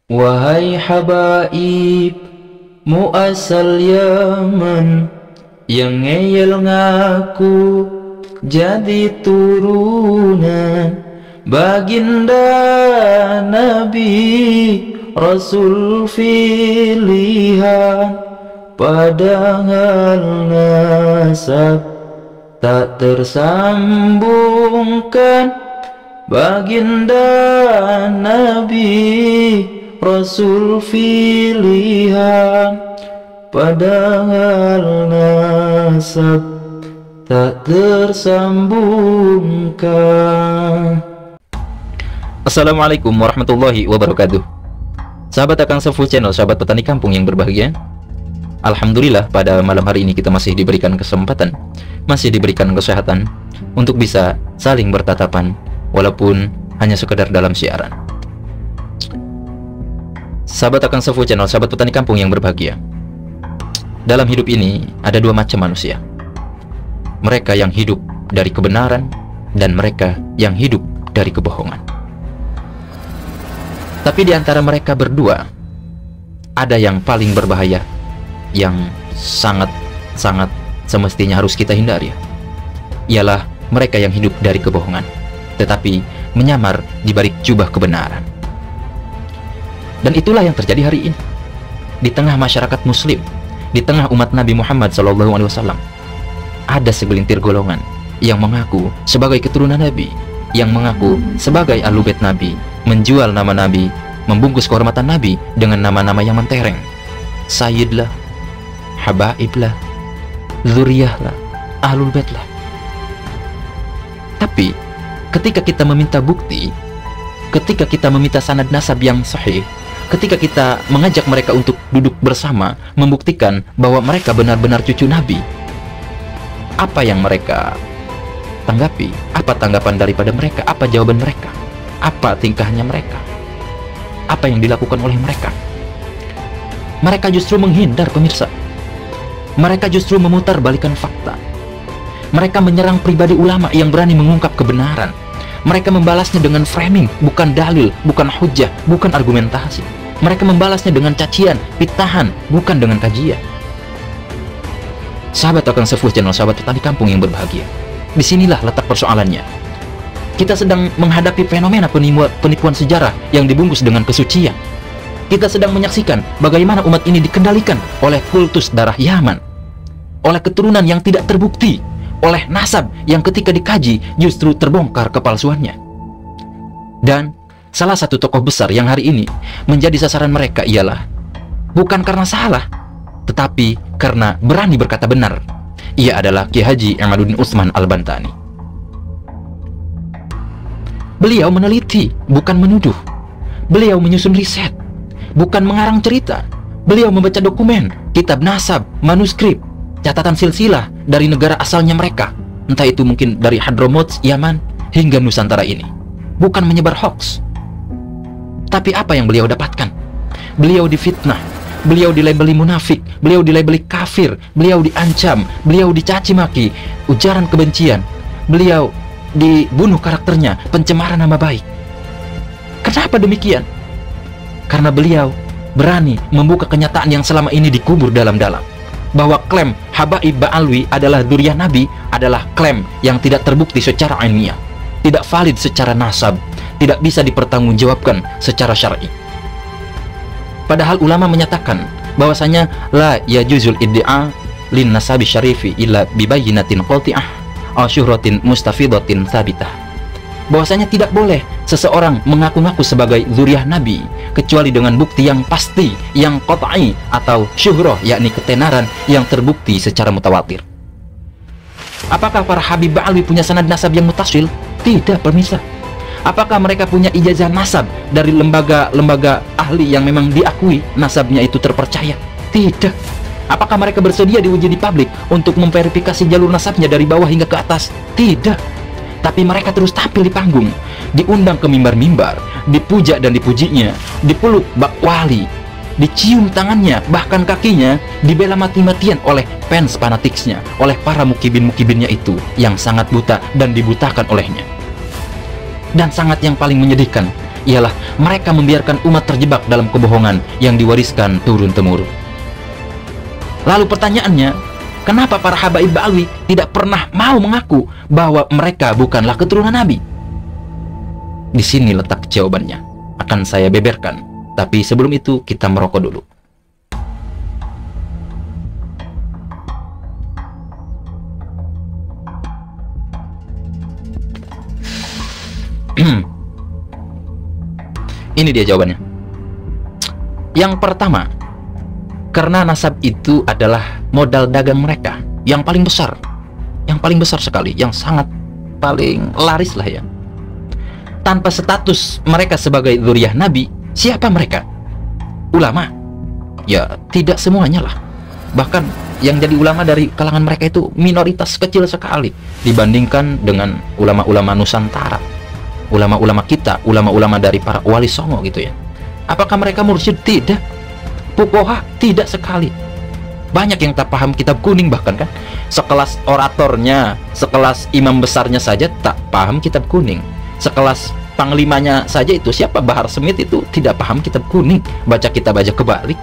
Wahai habaib muasal Yaman, yang ngeyel ngaku jadi turunan baginda Nabi Rasul pilihan, padahal nasab tak tersambungkan. Baginda Nabi Rasul pilihan, padahal nasab tak tersambungkan. Assalamualaikum warahmatullahi wabarakatuh. Sahabat Akang Sefu Channel, sahabat petani kampung yang berbahagia, alhamdulillah pada malam hari ini kita masih diberikan kesempatan, masih diberikan kesehatan untuk bisa saling bertatapan walaupun hanya sekedar dalam siaran. Sahabat Akang Sefu Channel, sahabat petani kampung yang berbahagia, dalam hidup ini ada dua macam manusia. Mereka yang hidup dari kebenaran dan mereka yang hidup dari kebohongan. Tapi di antara mereka berdua ada yang paling berbahaya, yang sangat semestinya harus kita hindari. Ialah mereka yang hidup dari kebohongan, tetapi menyamar di balik jubah kebenaran. Dan itulah yang terjadi hari ini di tengah masyarakat muslim, di tengah umat Nabi Muhammad SAW. Ada segelintir golongan yang mengaku sebagai keturunan Nabi, yang mengaku sebagai ahlu bait Nabi, menjual nama Nabi, membungkus kehormatan Nabi dengan nama-nama yang mentereng. Sayyid lah, habaib lah, zuriyah lah, ahlul bait lah. Tapi ketika kita meminta bukti, ketika kita meminta sanad nasab yang sahih, ketika kita mengajak mereka untuk duduk bersama membuktikan bahwa mereka benar-benar cucu Nabi, apa yang mereka tanggapi? Apa tanggapan daripada mereka? Apa jawaban mereka? Apa tingkahnya mereka? Apa yang dilakukan oleh mereka? Mereka justru menghindar, pemirsa. Mereka justru memutar balikan fakta. Mereka menyerang pribadi ulama yang berani mengungkap kebenaran. Mereka membalasnya dengan framing, bukan dalil, bukan hujah, bukan argumentasi. Mereka membalasnya dengan cacian, fitnahan, bukan dengan kajian. Sahabat Akang Sefu Channel, sahabat petani kampung yang berbahagia, disinilah letak persoalannya. Kita sedang menghadapi fenomena penipuan sejarah yang dibungkus dengan kesucian. Kita sedang menyaksikan bagaimana umat ini dikendalikan oleh kultus darah Yaman, oleh keturunan yang tidak terbukti, oleh nasab yang ketika dikaji justru terbongkar kepalsuannya. Dan salah satu tokoh besar yang hari ini menjadi sasaran mereka ialah bukan karena salah, tetapi karena berani berkata benar. Ia adalah Kiai Haji Ihmaduddin Utsman Al-Bantani. Beliau meneliti, bukan menuduh. Beliau menyusun riset, bukan mengarang cerita. Beliau membaca dokumen, kitab nasab, manuskrip, catatan silsilah dari negara asalnya mereka, entah itu mungkin dari Hadramaut, Yaman, hingga Nusantara ini. Bukan menyebar hoax. Tapi apa yang beliau dapatkan? Beliau difitnah, beliau dilabeli munafik, beliau dilabeli kafir, beliau diancam, beliau dicaci maki, ujaran kebencian, beliau dibunuh karakternya, pencemaran nama baik. Kenapa demikian? Karena beliau berani membuka kenyataan yang selama ini dikubur dalam-dalam, bahwa klaim Habaib Ba'alwi adalah dzurriyyah Nabi adalah klaim yang tidak terbukti secara ilmiah, tidak valid secara nasab, tidak bisa dipertanggungjawabkan secara syar'i. Padahal ulama menyatakan bahwasanya la yajuzul iddia lin nasabi syarifi illa bibayyinatin qati'ah aw syuhratin mustafidatin tsabitah. Bahwasanya tidak boleh seseorang mengaku-ngaku sebagai dzurriyyah Nabi kecuali dengan bukti yang pasti, yang qat'i, atau syuhrah, yakni ketenaran yang terbukti secara mutawatir. Apakah para Habib Ba'alwi punya sanad nasab yang mutasil? Tidak, pemirsa. Apakah mereka punya ijazah nasab dari lembaga-lembaga ahli yang memang diakui nasabnya itu terpercaya? Tidak. Apakah mereka bersedia diuji di publik untuk memverifikasi jalur nasabnya dari bawah hingga ke atas? Tidak. Tapi mereka terus tampil di panggung, diundang ke mimbar-mimbar, dipuja dan dipujinya, dipeluk bak wali, dicium tangannya, bahkan kakinya, dibela mati-matian oleh fans fanatiknya, oleh para mukibin-mukibinnya itu yang sangat buta dan dibutakan olehnya. Dan sangat yang paling menyedihkan, ialah mereka membiarkan umat terjebak dalam kebohongan yang diwariskan turun-temurun. Lalu pertanyaannya, kenapa para habaib Ba'alwi tidak pernah mau mengaku bahwa mereka bukanlah keturunan Nabi? Di sini letak jawabannya. Akan saya beberkan. Tapi sebelum itu kita merokok dulu. Ini dia jawabannya. Yang pertama, karena nasab itu adalah modal dagang mereka yang paling besar, sekali, yang sangat paling laris lah ya. Tanpa status mereka sebagai dzurriyyah Nabi, siapa mereka? Ulama? Ya tidak semuanya lah. Bahkan yang jadi ulama dari kalangan mereka itu minoritas kecil sekali dibandingkan dengan ulama-ulama Nusantara, ulama-ulama kita, ulama-ulama dari para wali songo gitu ya. Apakah mereka mursyid? Tidak. Fuqaha? Tidak sekali. Banyak yang tak paham kitab kuning bahkan kan. Sekelas oratornya, sekelas imam besarnya saja tak paham kitab kuning. Sekelas panglimanya saja itu siapa, Bahar Smith, itu tidak paham kitab kuning, baca kitab aja kebalik.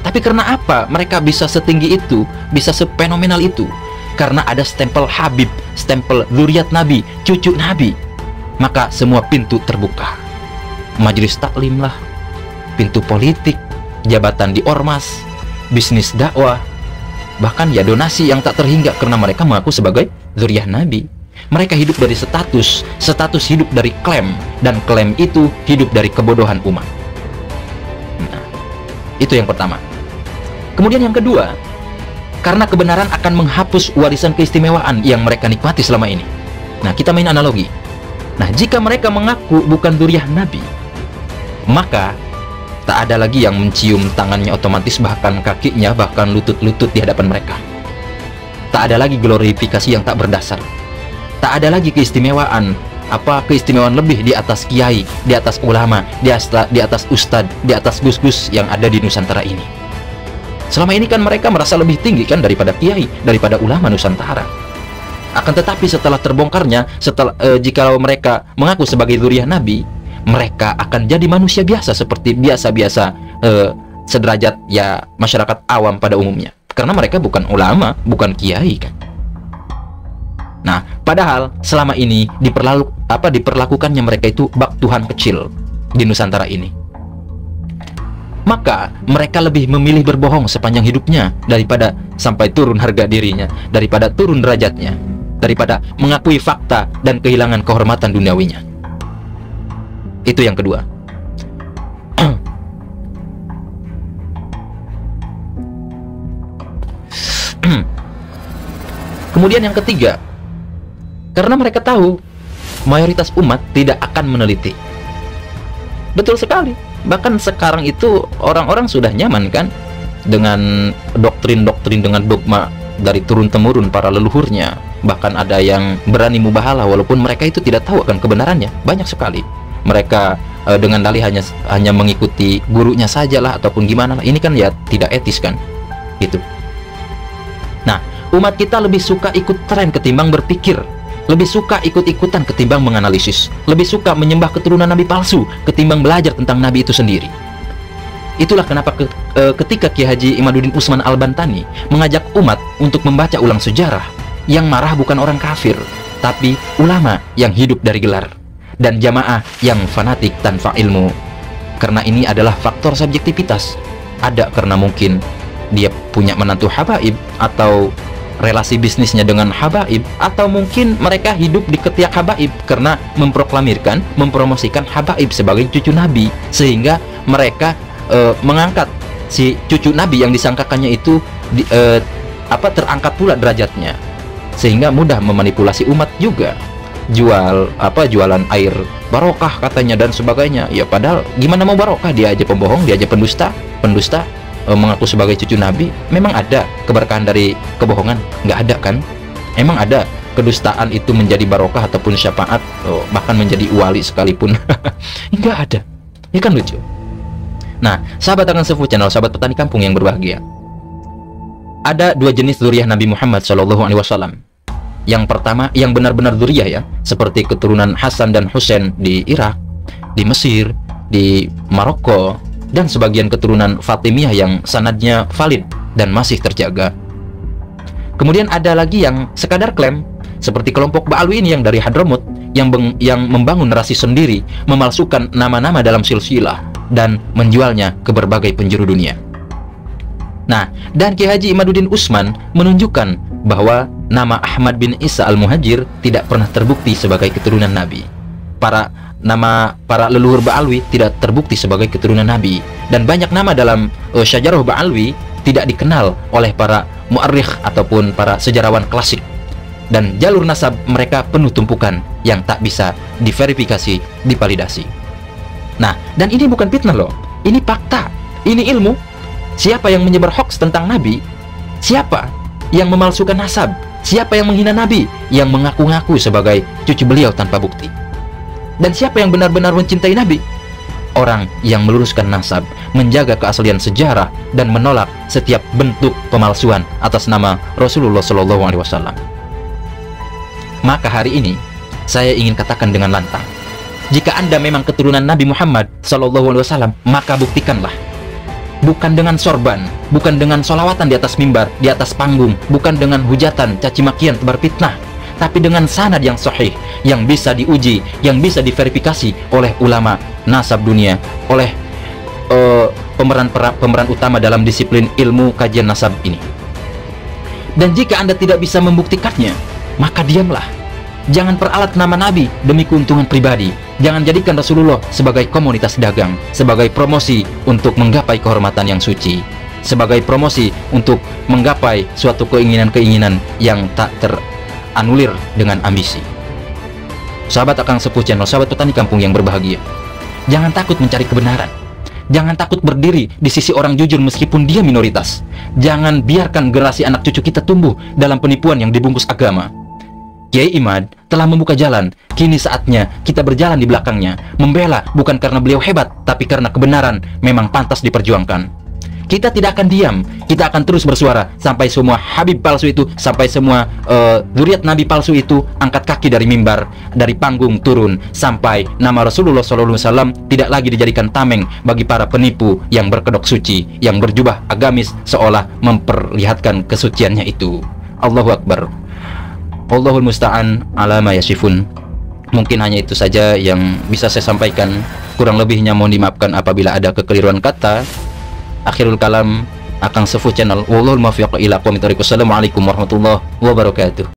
Tapi karena apa mereka bisa setinggi itu, bisa sefenomenal itu? Karena ada stempel Habib, stempel dzurriyyat Nabi, cucu Nabi. Maka semua pintu terbuka. Majelis taklim lah, pintu politik, jabatan di ormas, bisnis dakwah, bahkan ya donasi yang tak terhingga karena mereka mengaku sebagai dzurriyyah Nabi. Mereka hidup dari status hidup dari klaim, dan klaim itu hidup dari kebodohan umat. Nah, itu yang pertama. Kemudian yang kedua, karena kebenaran akan menghapus warisan keistimewaan yang mereka nikmati selama ini. Nah, kita main analogi. Nah, jika mereka mengaku bukan dzurriyyah Nabi, maka tak ada lagi yang mencium tangannya otomatis, bahkan kakinya, bahkan lutut-lutut di hadapan mereka. Tak ada lagi glorifikasi yang tak berdasar. Tak ada lagi keistimewaan, keistimewaan lebih di atas kiai, di atas ulama, di atas ustadz, di atas gus-gus yang ada di Nusantara ini. Selama ini kan mereka merasa lebih tinggi kan daripada kiai, daripada ulama Nusantara. Akan tetapi setelah terbongkarnya, jika mereka mengaku sebagai dzurriyyah Nabi, mereka akan jadi manusia biasa seperti biasa-biasa sederajat ya masyarakat awam pada umumnya. Karena mereka bukan ulama, bukan kiai kan. Nah, padahal selama ini diperlakukannya mereka itu bak Tuhan kecil di Nusantara ini. Maka mereka lebih memilih berbohong sepanjang hidupnya daripada sampai turun harga dirinya, daripada turun derajatnya, daripada mengakui fakta dan kehilangan kehormatan duniawinya. Itu yang kedua. Kemudian yang ketiga, karena mereka tahu mayoritas umat tidak akan meneliti. Betul sekali. Bahkan sekarang itu orang-orang sudah nyaman kan dengan doktrin-doktrin, dengan dogma dari turun-temurun para leluhurnya. Bahkan ada yang berani mubahalah walaupun mereka itu tidak tahu akan kebenarannya. Banyak sekali. Mereka dengan dalih hanya mengikuti gurunya sajalah ataupun gimana lah. Ini kan ya tidak etis kan. Gitu. Nah, umat kita lebih suka ikut tren ketimbang berpikir. Lebih suka ikut-ikutan ketimbang menganalisis. Lebih suka menyembah keturunan Nabi palsu ketimbang belajar tentang Nabi itu sendiri. Itulah kenapa ketika Kiai Haji Imaduddin Utsman Al-Bantani mengajak umat untuk membaca ulang sejarah, yang marah bukan orang kafir, tapi ulama yang hidup dari gelar, dan jamaah yang fanatik tanpa ilmu. Karena ini adalah faktor subjektivitas. Ada karena mungkin dia punya menantu habaib, atau relasi bisnisnya dengan habaib, atau mungkin mereka hidup di ketiak habaib karena memproklamirkan, mempromosikan habaib sebagai cucu Nabi, sehingga mereka mengangkat si cucu Nabi yang disangkakannya itu terangkat pula derajatnya, sehingga mudah memanipulasi umat juga. Jualan air barokah katanya dan sebagainya. Ya padahal gimana mau barokah, dia aja pembohong, dia aja pendusta mengaku sebagai cucu Nabi. Memang ada keberkahan dari kebohongan? Nggak ada kan? Emang ada kedustaan itu menjadi barokah ataupun syafaat, bahkan menjadi wali sekalipun? Nggak ada. Ya kan lucu. Nah, sahabat Akan Sefu Channel, sahabat petani kampung yang berbahagia, ada dua jenis dzurriyyah Nabi Muhammad SAW. Yang pertama, yang benar-benar dzurriyyah ya, seperti keturunan Hasan dan Husain di Irak. di Mesir, di Maroko, dan sebagian keturunan Fatimiyah yang sanadnya valid dan masih terjaga. Kemudian ada lagi yang sekadar klaim, seperti kelompok Ba'alwi ini yang dari Hadramut, yang membangun narasi sendiri, memalsukan nama-nama dalam silsilah dan menjualnya ke berbagai penjuru dunia. Nah, dan Kiai Haji Imaduddin Utsman menunjukkan bahwa nama Ahmad bin Isa al-Muhajir tidak pernah terbukti sebagai keturunan Nabi. Nama para leluhur Ba'alwi tidak terbukti sebagai keturunan Nabi, dan banyak nama dalam Syajarah Ba'alwi tidak dikenal oleh para mu'arrikh ataupun para sejarawan klasik, dan jalur nasab mereka penuh tumpukan yang tak bisa diverifikasi, divalidasi. Nah, dan ini bukan fitnah loh, ini fakta, ini ilmu. Siapa yang menyebar hoax tentang Nabi? Siapa yang memalsukan nasab? Siapa yang menghina Nabi? Yang mengaku-ngaku sebagai cucu beliau tanpa bukti? Dan siapa yang benar-benar mencintai Nabi? Orang yang meluruskan nasab, menjaga keaslian sejarah, dan menolak setiap bentuk pemalsuan atas nama Rasulullah SAW. Maka hari ini saya ingin katakan dengan lantang, jika Anda memang keturunan Nabi Muhammad SAW, maka buktikanlah. Bukan dengan sorban, bukan dengan solawatan di atas mimbar, di atas panggung, bukan dengan hujatan, caci makian, tebar fitnah, tapi dengan sanad yang sahih, yang bisa diuji, yang bisa diverifikasi oleh ulama nasab dunia, oleh pemeran utama dalam disiplin ilmu kajian nasab ini. Dan jika Anda tidak bisa membuktikannya, maka diamlah. Jangan peralat nama Nabi demi keuntungan pribadi. Jangan jadikan Rasulullah sebagai komoditas dagang, sebagai promosi untuk menggapai kehormatan yang suci, sebagai promosi untuk menggapai suatu keinginan-keinginan yang tak teranulir dengan ambisi. Sahabat Akang Sepuh Channel, sahabat petani kampung yang berbahagia, jangan takut mencari kebenaran. Jangan takut berdiri di sisi orang jujur meskipun dia minoritas. Jangan biarkan generasi anak cucu kita tumbuh dalam penipuan yang dibungkus agama. Kiai Imad telah membuka jalan, kini saatnya kita berjalan di belakangnya, membela bukan karena beliau hebat, tapi karena kebenaran memang pantas diperjuangkan. Kita tidak akan diam, kita akan terus bersuara sampai semua Habib palsu itu, sampai semua zuriat Nabi palsu itu angkat kaki dari mimbar, dari panggung turun, sampai nama Rasulullah SAW tidak lagi dijadikan tameng bagi para penipu yang berkedok suci, yang berjubah agamis seolah memperlihatkan kesuciannya itu. Allahu Akbar. Allahul musta'an ala ma yasifun. Mungkin hanya itu saja yang bisa saya sampaikan. Kurang lebihnya mohon dimaafkan apabila ada kekeliruan kata. Akhirul kalam, Akang Sepuh Channel. Wallahul muwaffiq ila aqwamit thoriq. Wassalamualaikum warahmatullahi wabarakatuh.